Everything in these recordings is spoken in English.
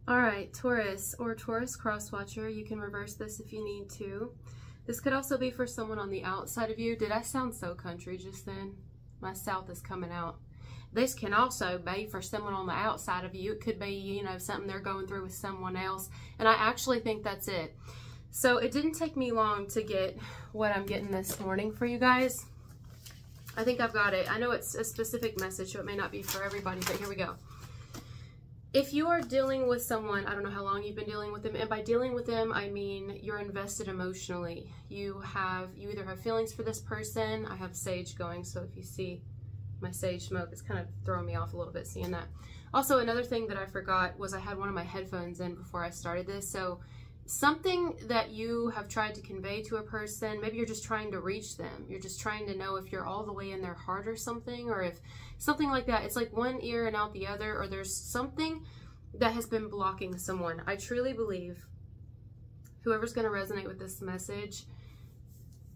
All right, Taurus or Taurus cross watcher, you can reverse this if you need to. This could also be for someone on the outside of you. Did I sound so country just then? My South is coming out. This can also be for someone on the outside of you. It could be, you know, something they're going through with someone else. And I actually think that's it. So it didn't take me long to get what I'm getting this morning for you guys. I think I've got it. I know it's a specific message, so it may not be for everybody, but here we go. If you are dealing with someone, I don't know how long you've been dealing with them, and by dealing with them, I mean you're invested emotionally. You either have feelings for this person. I have sage going, so if you see my sage smoke, it's kind of throwing me off a little bit seeing that. Also, another thing that I forgot was I had one of my headphones in before I started this, so something that you have tried to convey to a person, maybe you're just trying to reach them. You're just trying to know if you're all the way in their heart or something, or if something like that. It's like one ear and out the other, or there's something that has been blocking someone. I truly believe whoever's going to resonate with this message,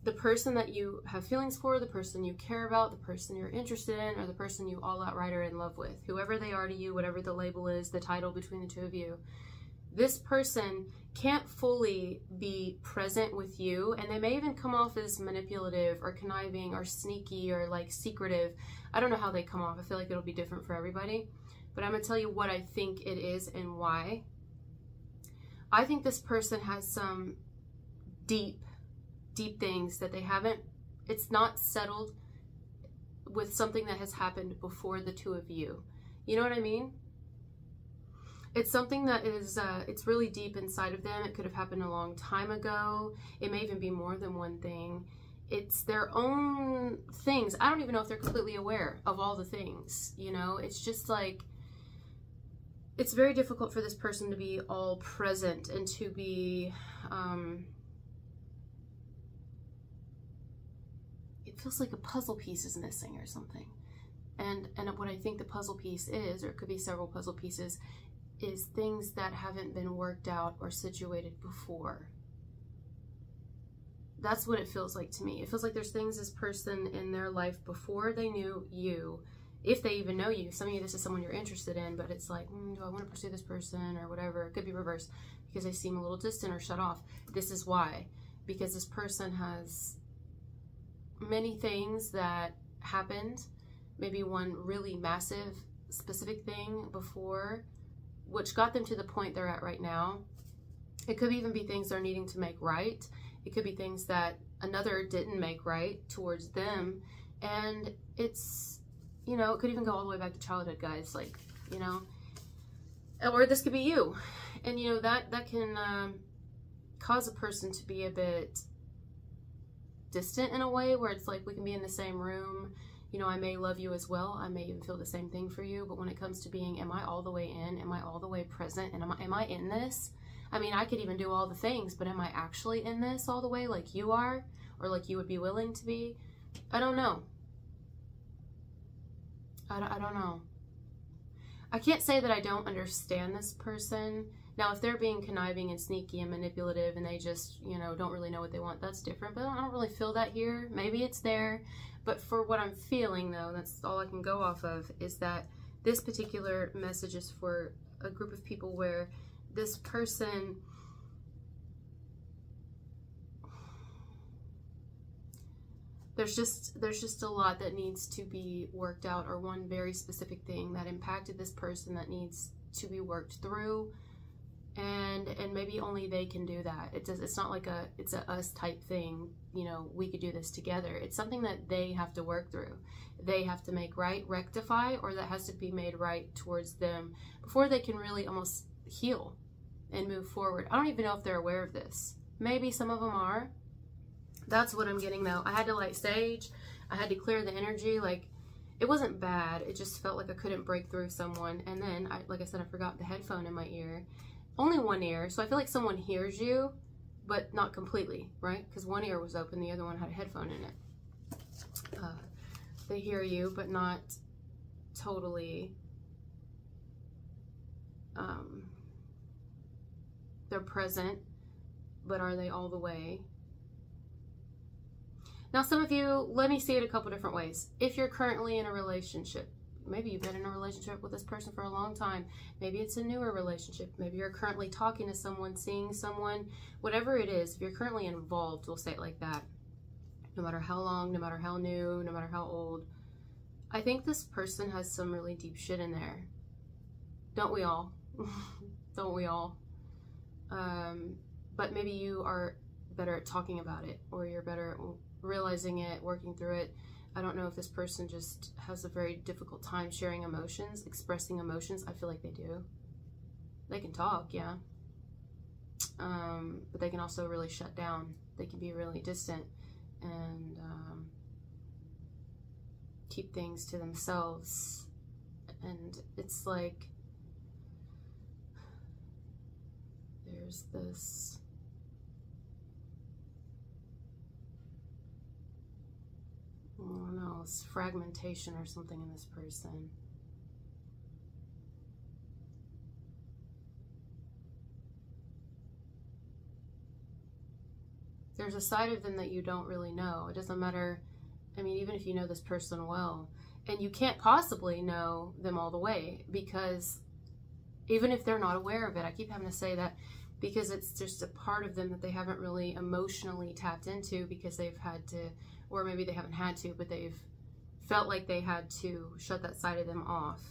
the person that you have feelings for, the person you care about, the person you're interested in, or the person you all outright are in love with, whoever they are to you, whatever the label is, the title between the two of you, this person can't fully be present with you, and they may even come off as manipulative or conniving or sneaky or like secretive. I don't know how they come off. I feel like it'll be different for everybody, but I'm gonna tell you what I think it is and why. I think this person has some deep things that they haven't, it's not settled with something that has happened before the two of you. You know what I mean? It's something that is, it's really deep inside of them. It could have happened a long time ago. It may even be more than one thing. It's their own things. I don't even know if they're completely aware of all the things, you know? It's just like, it's very difficult for this person to be all present and to be, it feels like a puzzle piece is missing or something. And what I think the puzzle piece is, or it could be several puzzle pieces, is things that haven't been worked out or situated before. That's what it feels like to me. It feels like there's things this person in their life before they knew you, if they even know you. Some of you, this is someone you're interested in, but it's like, do I want to pursue this person or whatever? It could be reversed because they seem a little distant or shut off. This is why. Because this person has many things that happened, maybe one really massive specific thing before, which got them to the point they're at right now. It could even be things they're needing to make right. It could be things that another didn't make right towards them. And it's, you know, it could even go all the way back to childhood, guys, like, you know, or this could be you. And, you know, that can cause a person to be a bit distant in a way where it's like we can be in the same room. You know, I may love you as well. I may even feel the same thing for you. But when it comes to being, am I all the way in? Am I all the way present? And am I in this? I mean, I could even do all the things, but am I actually in this all the way like you are? Or like you would be willing to be? I don't know. I don't know. I can't say that I don't understand this person. Now, if they're being conniving and sneaky and manipulative and they just, you know, don't really know what they want, that's different. But I don't really feel that here. Maybe it's there. But for what I'm feeling, though, that's all I can go off of, is that this particular message is for a group of people where this person, there's just a lot that needs to be worked out, or one very specific thing that impacted this person that needs to be worked through. And maybe only they can do that. It's not like it's a us type thing, you know, we could do this together. It's something that they have to work through. They have to make right, rectify, or that has to be made right towards them before they can really almost heal and move forward. I don't even know if they're aware of this. Maybe some of them are. That's what I'm getting though. I had to light sage. I had to clear the energy. Like, it wasn't bad. It just felt like I couldn't break through someone. And then, like I said, I forgot the headphone in my ear. Only one ear, so I feel like someone hears you, but not completely, right? Because one ear was open, the other one had a headphone in it. They hear you, but not totally. They're present, but are they all the way? Now, some of you, let me see it a couple different ways. If you're currently in a relationship, maybe you've been in a relationship with this person for a long time. Maybe it's a newer relationship. Maybe you're currently talking to someone, seeing someone, whatever it is. If you're currently involved, we'll say it like that. No matter how long, no matter how new, no matter how old. I think this person has some really deep shit in there. Don't we all? Don't we all? But maybe you are better at talking about it, or you're better at realizing it, working through it. I don't know if this person just has a very difficult time sharing emotions, expressing emotions. I feel like they do. They can talk, yeah. But they can also really shut down. They can be really distant and keep things to themselves. And it's like there's this I don't know, it's fragmentation or something in this person. There's a side of them that you don't really know. It doesn't matter. I mean, even if you know this person well, and you can't possibly know them all the way, because even if they're not aware of it, I keep having to say that because it's just a part of them that they haven't really emotionally tapped into because they've had to, or maybe they haven't had to, but they've felt like they had to shut that side of them off.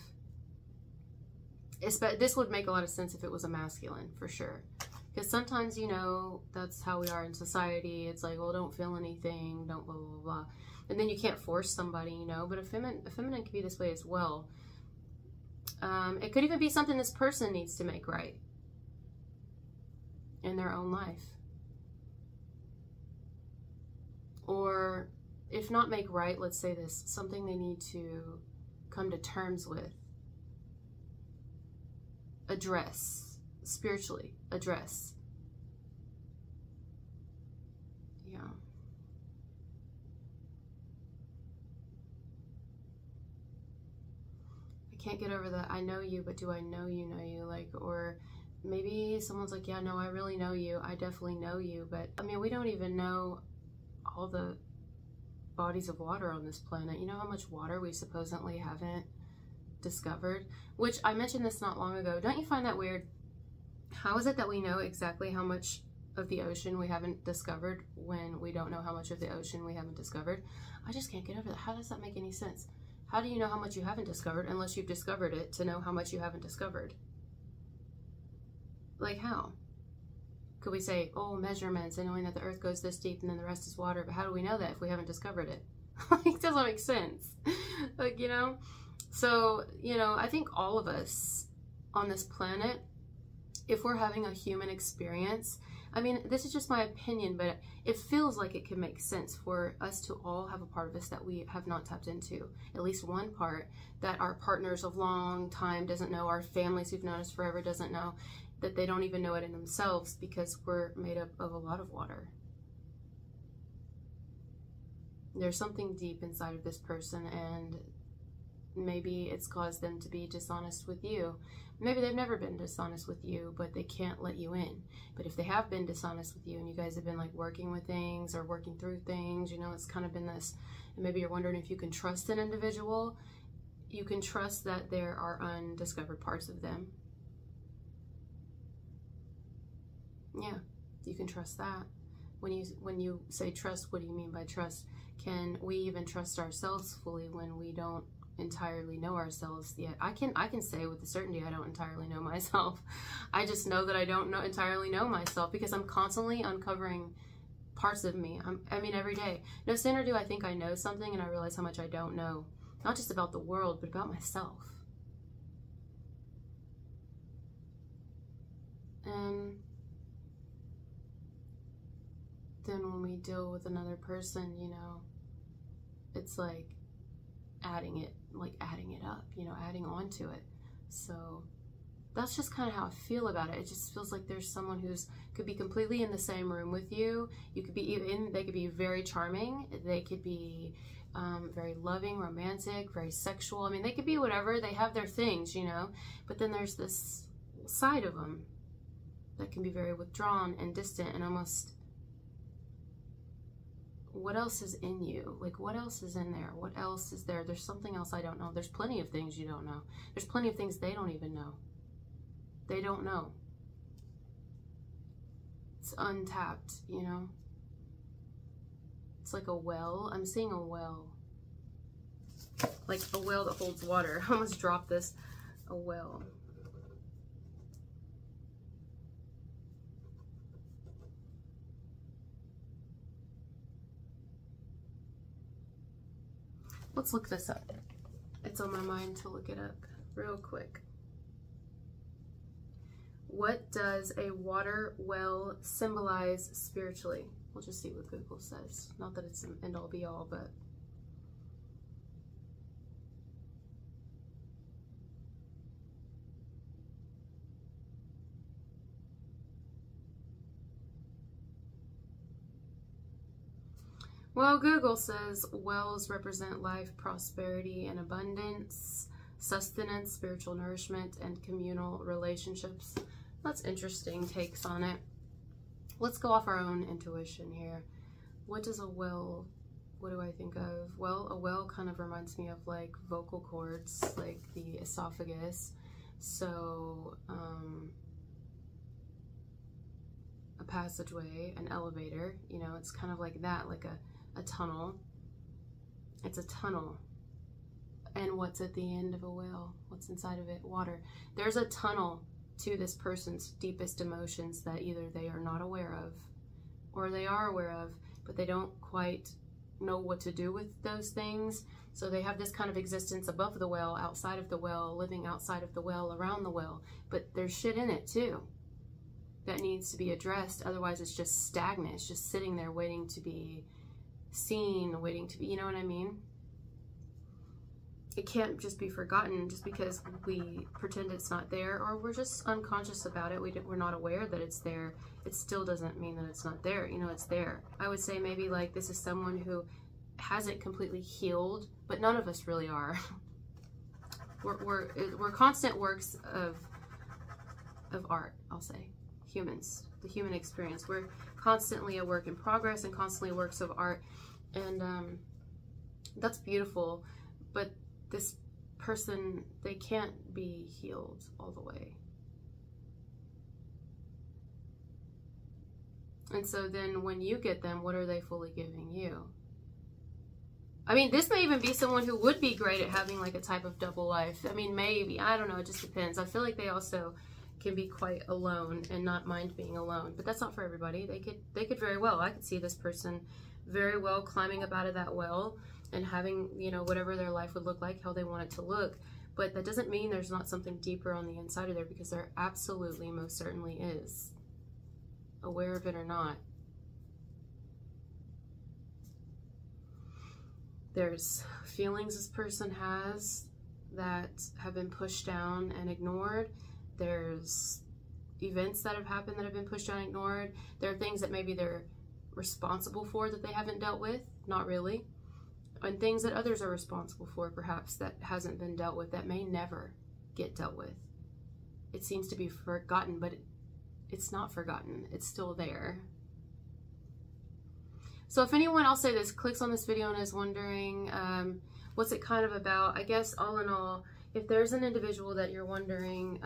This would make a lot of sense if it was a masculine, for sure. Because sometimes, you know, that's how we are in society. It's like, well, don't feel anything, don't blah, blah, blah. And then you can't force somebody, you know, but a feminine can be this way as well. It could even be something this person needs to make right in their own life. Or if not make right, let's say this, something they need to come to terms with. Address, spiritually address. Yeah. I can't get over the I know you, but do I know you know you? Like, or maybe someone's like, yeah, no, I really know you. I definitely know you. But I mean, we don't even know all the bodies of water on this planet. You know how much water we supposedly haven't discovered? Which I mentioned this not long ago. Don't you find that weird? How is it that we know exactly how much of the ocean we haven't discovered when we don't know how much of the ocean we haven't discovered? I just can't get over that. How does that make any sense? How do you know how much you haven't discovered unless you've discovered it to know how much you haven't discovered? Like how? Could we say, oh, measurements and knowing that the earth goes this deep and then the rest is water, but how do we know that if we haven't discovered it? Like, it doesn't make sense. Like, you know? So, you know, I think all of us on this planet, if we're having a human experience, I mean, this is just my opinion, but it feels like it could make sense for us to all have a part of us that we have not tapped into. At least one part that our partners of long time doesn't know, our families who've known us forever doesn't know, that they don't even know it in themselves because we're made up of a lot of water. There's something deep inside of this person, and maybe it's caused them to be dishonest with you. Maybe they've never been dishonest with you, but they can't let you in. But if they have been dishonest with you and you guys have been like working with things or working through things, you know, it's kind of been this, and maybe you're wondering if you can trust an individual, you can trust that there are undiscovered parts of them. Yeah, you can trust that. When you say trust, what do you mean by trust? Can we even trust ourselves fully when we don't entirely know ourselves yet? I can say with certainty I don't entirely know myself. I just know that I don't entirely know myself because I'm constantly uncovering parts of me. I mean, every day. No sooner do I think I know something and I realize how much I don't know. Not just about the world, but about myself. And then when we deal with another person, you know, it's like adding it up, you know, adding on to it. So that's just kind of how I feel about it. It just feels like there's someone who's could be completely in the same room with you. You could be they could be very charming. They could be very loving, romantic, very sexual. I mean, they could be whatever. They have their things, you know. But then there's this side of them that can be very withdrawn and distant and almost what else is in you? Like, what else is in there? What else is there? There's something else I don't know. There's plenty of things you don't know. There's plenty of things they don't even know. They don't know. It's untapped, you know? It's like a well. I'm seeing a well. Like a well that holds water. I almost dropped this. A well. Let's look this up. It's on my mind to look it up real quick. What does a water well symbolize spiritually? We'll just see what Google says. Not that it's an end all be all, but well, Google says wells represent life, prosperity, and abundance, sustenance, spiritual nourishment, and communal relationships. That's interesting takes on it. Let's go off our own intuition here. What does a well, what do I think of? Well, a well kind of reminds me of like vocal cords, like the esophagus. So, a passageway, an elevator, you know, it's kind of like that, like a tunnel. It's a tunnel. And what's at the end of a well? What's inside of it? Water. There's a tunnel to this person's deepest emotions that either they are not aware of or they are aware of, but they don't quite know what to do with those things. So they have this kind of existence above the well, outside of the well, living outside of the well, around the well. But there's shit in it too that needs to be addressed. Otherwise it's just stagnant. It's just sitting there waiting to be seen, waiting to be, you know what I mean? It can't just be forgotten just because we pretend it's not there, or we're just unconscious about it. We're not aware that it's there. It still doesn't mean that it's not there. You know, it's there. I would say maybe like this is someone who hasn't completely healed, but none of us really are. We're constant works of art, I'll say. Humans, the human experience. We're constantly a work in progress and constantly works of art, and that's beautiful. But this person, they can't be healed all the way. And so then when you get them, what are they fully giving you? I mean, this may even be someone who would be great at having like a type of double life. I mean, maybe, I don't know, it just depends. I feel like they also can be quite alone and not mind being alone, but that's not for everybody. They could very well, I could see this person very well climbing up out of that well and having, you know, whatever their life would look like, how they want it to look. But that doesn't mean there's not something deeper on the inside of there, because there absolutely, most certainly is, aware of it or not. There's feelings this person has that have been pushed down and ignored. There's events that have happened that have been pushed down and ignored. There are things that maybe they're responsible for that they haven't dealt with, not really. And things that others are responsible for, perhaps, that hasn't been dealt with, that may never get dealt with. It seems to be forgotten, but it's not forgotten. It's still there. So if anyone, I'll say this, clicks on this video and is wondering, what's it kind of about? I guess all in all, if there's an individual that you're wondering,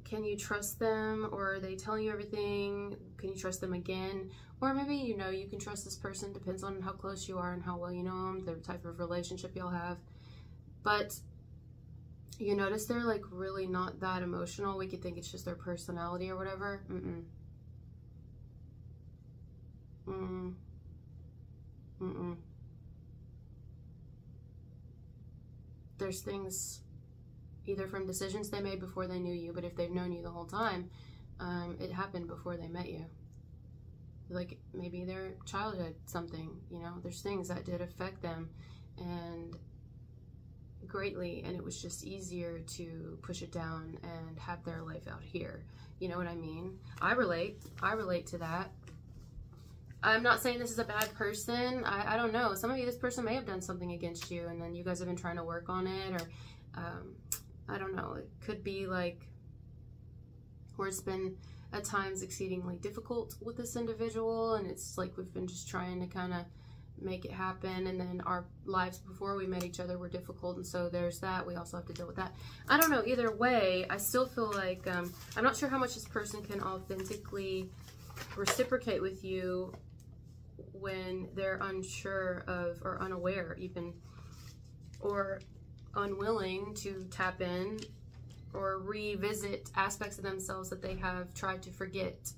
can you trust them, or are they telling you everything? Can you trust them again? Or maybe, you know, you can trust this person, depends on how close you are and how well you know them, the type of relationship y'all have. But you notice they're like really not that emotional. We could think it's just their personality or whatever. There's things either from decisions they made before they knew you, but if they've known you the whole time, it happened before they met you. Like maybe their childhood, something, you know, there's things that did affect them and greatly, and it was just easier to push it down and have their life out here. You know what I mean? I relate to that. I'm not saying this is a bad person. I don't know. Some of you, this person may have done something against you, and then you guys have been trying to work on it, or I don't know. It could be like or it's been at times exceedingly difficult with this individual, and it's like we've been just trying to kind of make it happen, and then our lives before we met each other were difficult, and so there's that. We also have to deal with that. I don't know, either way, I still feel like I'm not sure how much this person can authentically reciprocate with you when they're unsure of, or unaware even, or unwilling to tap in or revisit aspects of themselves that they have tried to forget,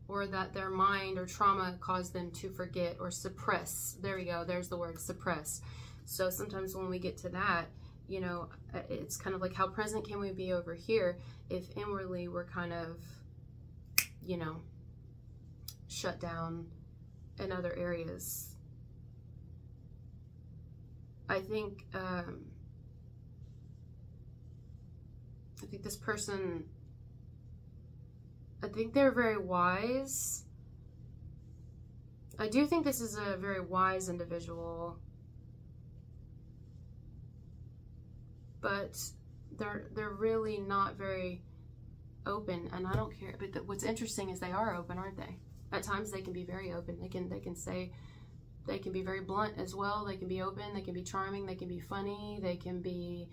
or that their mind or trauma caused them to forget or suppress. There we go, there's the word, suppress. So sometimes when we get to that, you know, it's kind of like, how present can we be over here if inwardly we're kind of, you know, shut down in other areas. I think this person, I think they're very wise. I do think this is a very wise individual, but they're really not very open, and I don't care. But what's interesting is they are open, aren't they? At times they can be very open. They can say, they can be very blunt as well. They can be open. They can be charming. They can be funny. They can be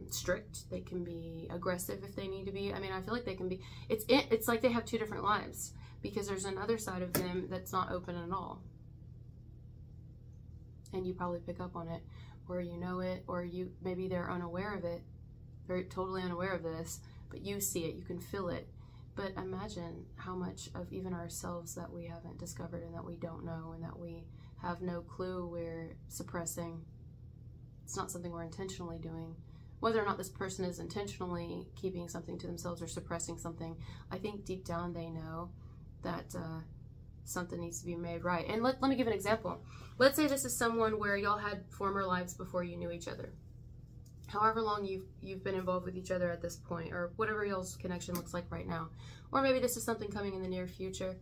strict. They can be aggressive if they need to be. I mean, I feel like they can be. It's like they have two different lives, because there's another side of them that's not open at all, and you probably pick up on it, or you know it, or maybe they're unaware of it. They're totally unaware of this, but you see it. You can feel it. But imagine how much of even ourselves that we haven't discovered, and that we don't know, and that we have no clue we're suppressing. It's not something we're intentionally doing. Whether or not this person is intentionally keeping something to themselves or suppressing something, I think deep down they know that something needs to be made right. And let me give an example. Let's say this is someone where y'all had former lives before you knew each other. However long you've been involved with each other at this point, or whatever y'all's connection looks like right now. Or maybe this is something coming in the near future.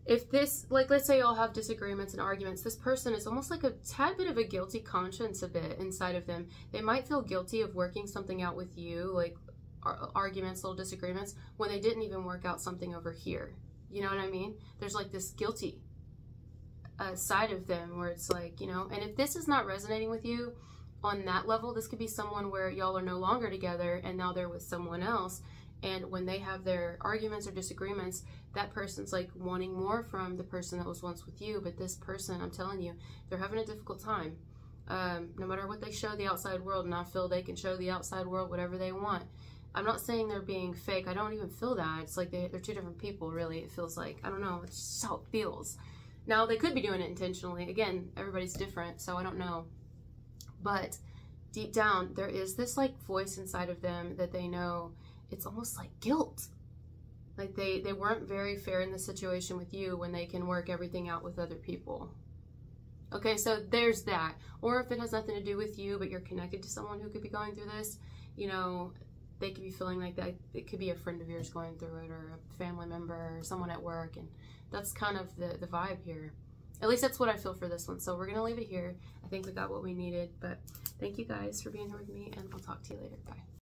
If this, like, let's say y'all have disagreements and arguments, this person is almost like a tad bit of a guilty conscience a bit inside of them. They might feel guilty of working something out with you, like arguments, little disagreements, when they didn't even work out something over here. You know what I mean? There's like this guilty side of them where it's like, you know, and if this is not resonating with you on that level, this could be someone where y'all are no longer together and now they're with someone else. And when they have their arguments or disagreements, that person's like wanting more from the person that was once with you. But this person, I'm telling you, they're having a difficult time. No matter what they show the outside world, and I feel they can show the outside world whatever they want. I'm not saying they're being fake. I don't even feel that. It's like they're two different people, really. It feels like, I don't know, it's just how it feels. Now, they could be doing it intentionally. Again, everybody's different, so I don't know. But deep down, there is this like voice inside of them that they know. It's almost like guilt. Like they weren't very fair in the situation with you when they can work everything out with other people. Okay, so there's that. Or if it has nothing to do with you, but you're connected to someone who could be going through this, you know, they could be feeling like that. It could be a friend of yours going through it, or a family member, or someone at work, and that's kind of the vibe here. At least that's what I feel for this one. So we're going to leave it here. I think we got what we needed, but thank you guys for being here with me, and I'll talk to you later. Bye.